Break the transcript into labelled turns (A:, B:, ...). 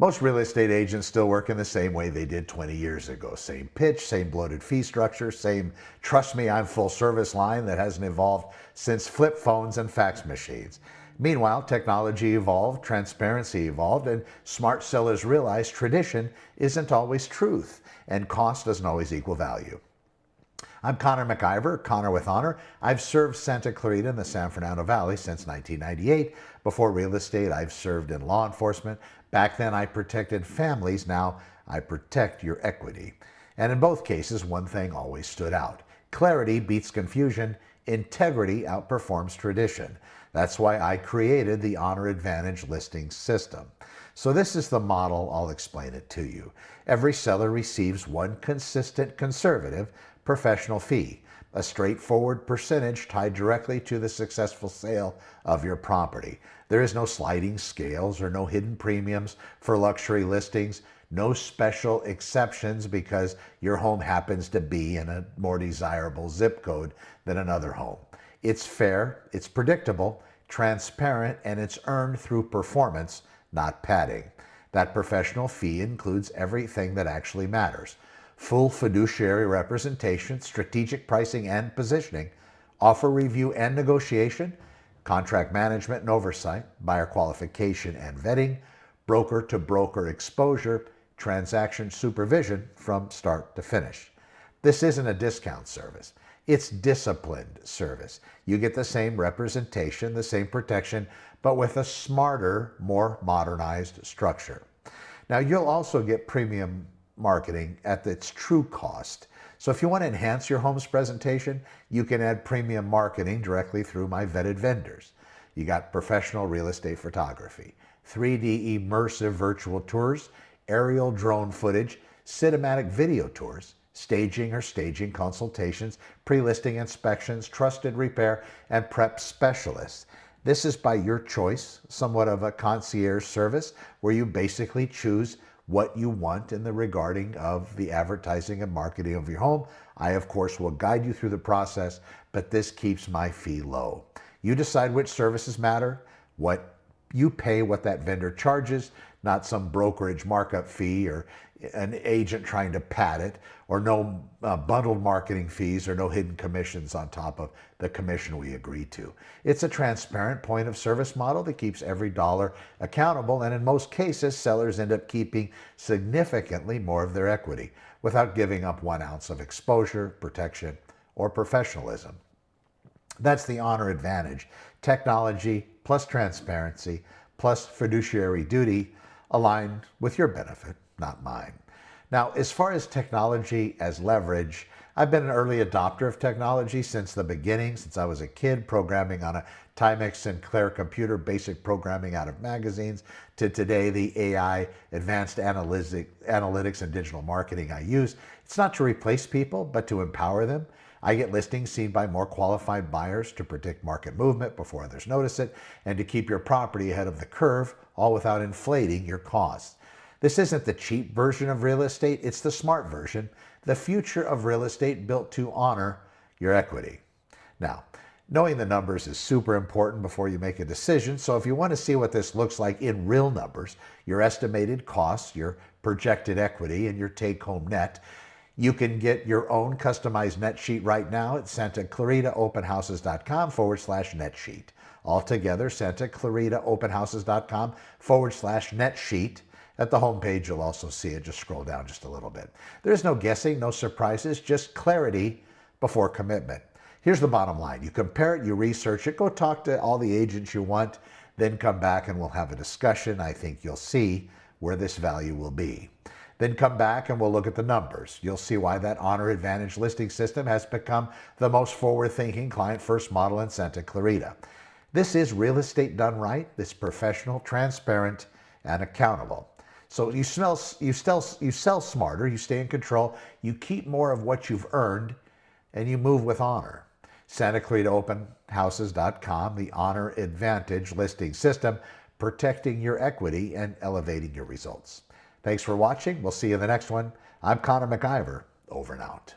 A: Most real estate agents still work in the same way they did 20 years ago. Same pitch, same bloated fee structure, same trust me, I'm full service line that hasn't evolved since flip phones and fax machines. Meanwhile, technology evolved, transparency evolved, and smart sellers realize tradition isn't always truth, and cost doesn't always equal value. I'm Connor MacIvor, Connor with Honor. I've served Santa Clarita in the San Fernando Valley since 1998. Before real estate, I've served in law enforcement. Back then, I protected families. Now, I protect your equity. And in both cases, one thing always stood out. Clarity beats confusion. Integrity outperforms tradition. That's why I created the Honor Advantage listing system. So this is the model. I'll explain it to you. Every seller receives one consistent, conservative, professional fee, a straightforward percentage tied directly to the successful sale of your property. There is no sliding scales or no hidden premiums for luxury listings, no special exceptions because your home happens to be in a more desirable zip code than another home. It's fair, it's predictable, transparent, and it's earned through performance, not padding. That professional fee includes everything that actually matters: full fiduciary representation, strategic pricing and positioning, offer review and negotiation, contract management and oversight, buyer qualification and vetting, broker-to-broker exposure, transaction supervision from start to finish. This isn't a discount service. It's disciplined service. You get the same representation, the same protection, but with a smarter, more modernized structure. Now, you'll also get premium marketing at its true cost. So if you want to enhance your home's presentation, you can add premium marketing directly through my vetted vendors. You got professional real estate photography, 3D immersive virtual tours, aerial drone footage, cinematic video tours, staging or staging consultations, pre-listing inspections, trusted repair, and prep specialists. This is by your choice, somewhat of a concierge service where you basically choose what you want in the regarding of the advertising and marketing of your home. I, of course, will guide you through the process, but this keeps my fee low. You decide which services matter, what you pay, what that vendor charges, not some brokerage markup fee or an agent trying to pad it, or no bundled marketing fees or no hidden commissions on top of the commission we agree to. It's a transparent point of service model that keeps every dollar accountable, and in most cases, sellers end up keeping significantly more of their equity without giving up 1 ounce of exposure, protection, or professionalism. That's the Honor Advantage. Technology plus transparency plus fiduciary duty aligned with your benefit, not mine. Now, as far as technology as leverage, I've been an early adopter of technology since the beginning, since I was a kid programming on a Timex Sinclair computer, basic programming out of magazines, to today the AI, advanced analytics and digital marketing I use. It's not to replace people, but to empower them. I get listings seen by more qualified buyers to predict market movement before others notice it, and to keep your property ahead of the curve, all without inflating your costs. This isn't the cheap version of real estate, it's the smart version, the future of real estate built to honor your equity. Now, knowing the numbers is super important before you make a decision, so if you want to see what this looks like in real numbers, your estimated costs, your projected equity, and your take-home net, you can get your own customized net sheet right now at santaclaritaopenhouses.com/net sheet. Altogether, santaclaritaopenhouses.com/net sheet. At the homepage, you'll also see it. Just scroll down just a little bit. There's no guessing, no surprises, just clarity before commitment. Here's the bottom line. You compare it, you research it, go talk to all the agents you want, then come back and we'll have a discussion. I think you'll see where this value will be. Then come back and we'll look at the numbers. You'll see why that Honor Advantage listing system has become the most forward-thinking client-first model in Santa Clarita. This is real estate done right. It's professional, transparent, and accountable. So you sell smarter, you stay in control, you keep more of what you've earned, and you move with honor. SantaClaritaOpenHouses.com, the Honor Advantage listing system, protecting your equity and elevating your results. Thanks for watching. We'll see you in the next one. I'm Connor MacIvor. Over and out.